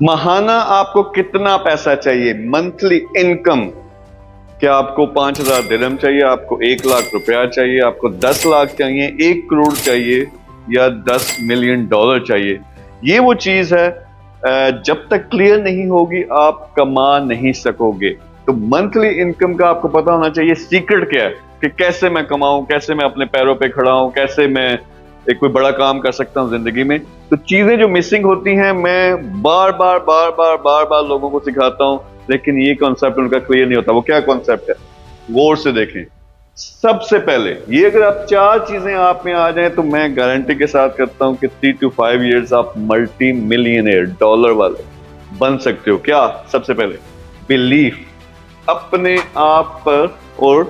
ماہانہ آپ کو کتنا پیسہ چاہیے؟ منتھلی انکم کیا آپ کو 5,000 درہم چاہیے، آپ کو 1,00,000 روپیہ چاہیے، آپ کو 10 لاکھ چاہیے، 1 کروڑ چاہیے یا 10 ملین ڈالر چاہیے؟ یہ وہ چیز ہے جب تک کلیئر نہیں ہوگی آپ کما نہیں سکو گے. تو منتھلی انکم کا آپ کو پتا ہونا چاہیے سیکرٹ کیا ہے کہ کیسے میں کماؤں، کیسے میں اپنے پیروں پہ کھڑا ہوں، کیسے میں ایک کوئی بڑا کام کر سکتا ہوں زندگی میں. تو چیزیں جو مسنگ ہوتی ہیں میں بار بار لوگوں کو سکھاتا ہوں، لیکن یہ کانسیپٹ ان کا کلیئر نہیں ہوتا. وہ کیا کانسیپٹ ہے؟ غور سے دیکھیں. سب سے پہلے یہ اگر آپ 4 چیزیں آپ میں آ جائیں تو میں گارنٹی کے ساتھ کرتا ہوں کہ 3 to 5 ایئرز آپ ملٹی ملینئر ڈالر والے بن سکتے ہو. کیا؟ سب سے پہلے بلیف، اپنے آپ پر اور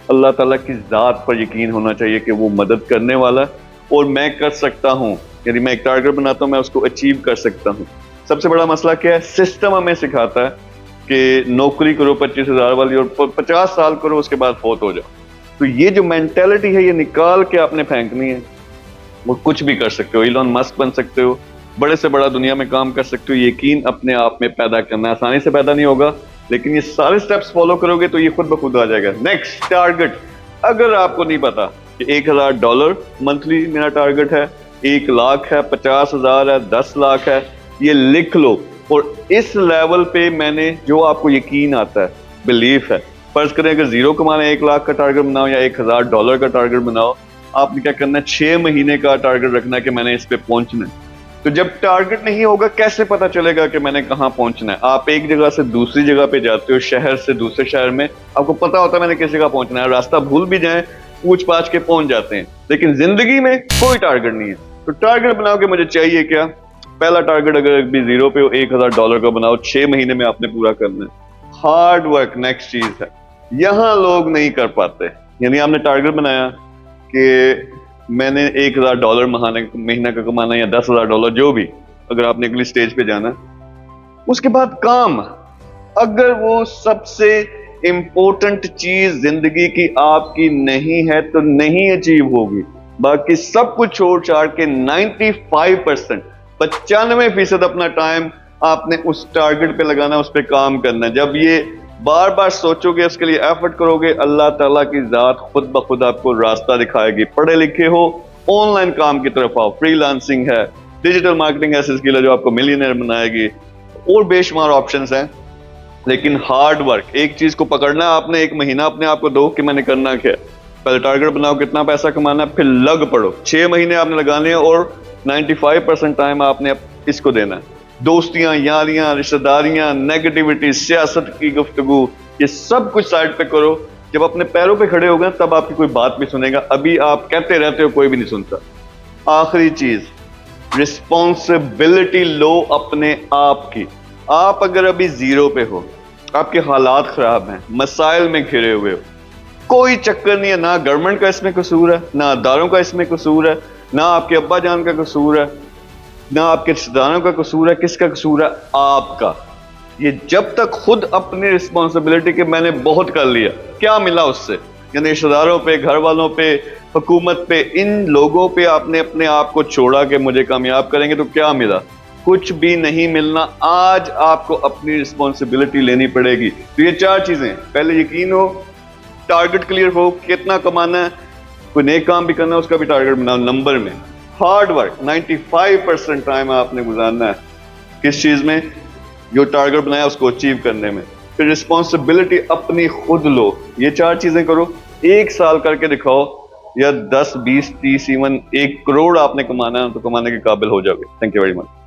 اللہ تعالیٰ کی ذات پر یقین ہونا چاہیے کہ وہ مدد کرنے والا اور میں کر سکتا ہوں. یعنی میں ایک ٹارگٹ بناتا ہوں، میں اس کو اچیو کر سکتا ہوں. سب سے بڑا مسئلہ کیا ہے؟ سسٹم ہمیں سکھاتا ہے کہ نوکری کرو 25,000 والی اور 50 سال کرو اس کے بعد فوت ہو جاؤ. تو یہ جو مینٹیلٹی ہے یہ نکال کے آپ نے پھینکنی ہے. وہ کچھ بھی کر سکتے ہو، ایلون مسک بن سکتے ہو، بڑے سے بڑا دنیا میں کام کر سکتے ہو. یقین اپنے آپ میں پیدا کرنا، آسانی سے پیدا نہیں ہوگا لیکن یہ سارے سٹیپس فالو کرو گے تو یہ خود بخود آ جائے گا. نیکسٹ ٹارگٹ، اگر آپ کو نہیں پتا کہ $1,000 منتھلی میرا ٹارگٹ ہے، 1,00,000 ہے، 50,000 ہے، 10 لاکھ ہے، یہ لکھ لو. اور اس لیول پہ میں نے جو آپ کو یقین آتا ہے، بلیف ہے. فرض کریں اگر 0 کمانا ہے، 1,00,000 کا ٹارگٹ بناؤ یا $1,000 کا ٹارگٹ بناؤ. آپ نے کیا کرنا ہے؟ 6 مہینے کا ٹارگٹ رکھنا ہے کہ میں نے اس پہ پہنچنا ہے. تو جب ٹارگٹ نہیں ہوگا کیسے پتا چلے گا کہ میں نے کہاں پہنچنا ہے؟ آپ ایک جگہ سے دوسری جگہ پہ جاتے ہو، شہر سے دوسرے شہر میں، آپ کو پتا ہوتا ہے میں نے کس جگہ پہنچنا ہے. راستہ بھول بھی جائیں پوچھ پاچھ کے پہنچ جاتے ہیں. لیکن زندگی میں کوئی ٹارگٹ نہیں ہے. تو ٹارگٹ بناؤ کہ مجھے چاہیے کیا. پہلا ٹارگٹ اگر بھی 0 پہ ہو، $1,000 کا بناؤ، 6 مہینے میں آپ نے پورا کرنا ہے. ہارڈ ورک نیکسٹ چیز ہے، یہاں لوگ نہیں کر پاتے. یعنی آپ نے ٹارگٹ بنایا کہ میں نے $1,000 مہینہ کا کمانا یا $10,000 جو بھی، اگر آپ نے اگلی سٹیج پہ جانا. اس کے بعد کام، اگر وہ سب سے امپورٹنٹ چیز زندگی کی آپ کی نہیں ہے تو نہیں اچیو ہوگی. باقی سب کچھ چھوڑ چھاڑ کے 95% اپنا ٹائم آپ نے اس ٹارگٹ پہ لگانا، اس پہ کام کرنا. جب یہ بار بار سوچو گے، اس کے لیے ایفرٹ کرو گے، اللہ تعالیٰ کی ذات خود بخود آپ کو راستہ دکھائے گی. پڑھے لکھے ہو، آن لائن کام کی طرف آؤ. فری لانسنگ ہے، ڈیجیٹل مارکیٹنگ ایسی اسکل ہے جو آپ کو ملینئر بنائے گی، اور بے شمار آپشنز ہیں. لیکن ہارڈ ورک، ایک چیز کو پکڑنا ہے آپ نے. 1 مہینہ اپنے آپ کو دو کہ میں نے کرنا کیا. پہلے ٹارگٹ بناؤ کتنا پیسہ کمانا ہے، پھر لگ پڑو. 6 مہینے آپ نے لگانے ہیں اور 95% ٹائم آپ نے اس کو دینا ہے. دوستیاں، یاریاں، رشتہ داریاں، نیگیٹیوٹی، سیاست کی گفتگو، یہ سب کچھ سائڈ پہ کرو. جب اپنے پیروں پہ کھڑے ہو گئے تب آپ کی کوئی بات بھی سنے گا. ابھی آپ کہتے رہتے ہو، کوئی بھی نہیں سنتا. آخری چیز، رسپانسبلٹی لو اپنے آپ کی. آپ اگر ابھی 0 پہ ہو، آپ کے حالات خراب ہیں، مسائل میں گھرے ہوئے ہو، کوئی چکر نہیں ہے. نہ گورنمنٹ کا اس میں قصور ہے، نہ اداروں کا اس میں قصور ہے، نہ آپ کے ابا جان کا قصور ہے، نہ آپ کے رشتہ داروں کا قصور ہے. کس کا قصور ہے؟ آپ کا. یہ جب تک خود اپنی رسپانسبلٹی کہ میں نے بہت کر لیا، کیا ملا اس سے؟ یعنی رشتہ داروں پہ، گھر والوں پہ، حکومت پہ، ان لوگوں پہ آپ نے اپنے آپ کو چھوڑا کہ مجھے کامیاب کریں گے، تو کیا ملا؟ کچھ بھی نہیں ملنا. آج آپ کو اپنی رسپانسبلٹی لینی پڑے گی. تو یہ 4 چیزیں، پہلے یقین ہو، ٹارگٹ کلیئر ہو کتنا کمانا ہے، کوئی نیک کام بھی کرنا ہے اس کا بھی ٹارگٹ بناؤ نمبر میں. ہارڈ ورک، 95% ٹائم آپ نے گزارنا ہے کس چیز میں؟ جو ٹارگٹ بنایا اس کو اچیو کرنے میں. پھر رسپانسبلٹی اپنی خود لو. یہ 4 چیزیں کرو، 1 سال کر کے دکھاؤ، یا 10 20 30 ایون 1 کروڑ آپ نے کمانا ہے تو کمانے کے قابل ہو جاؤ گے. Thank you very much.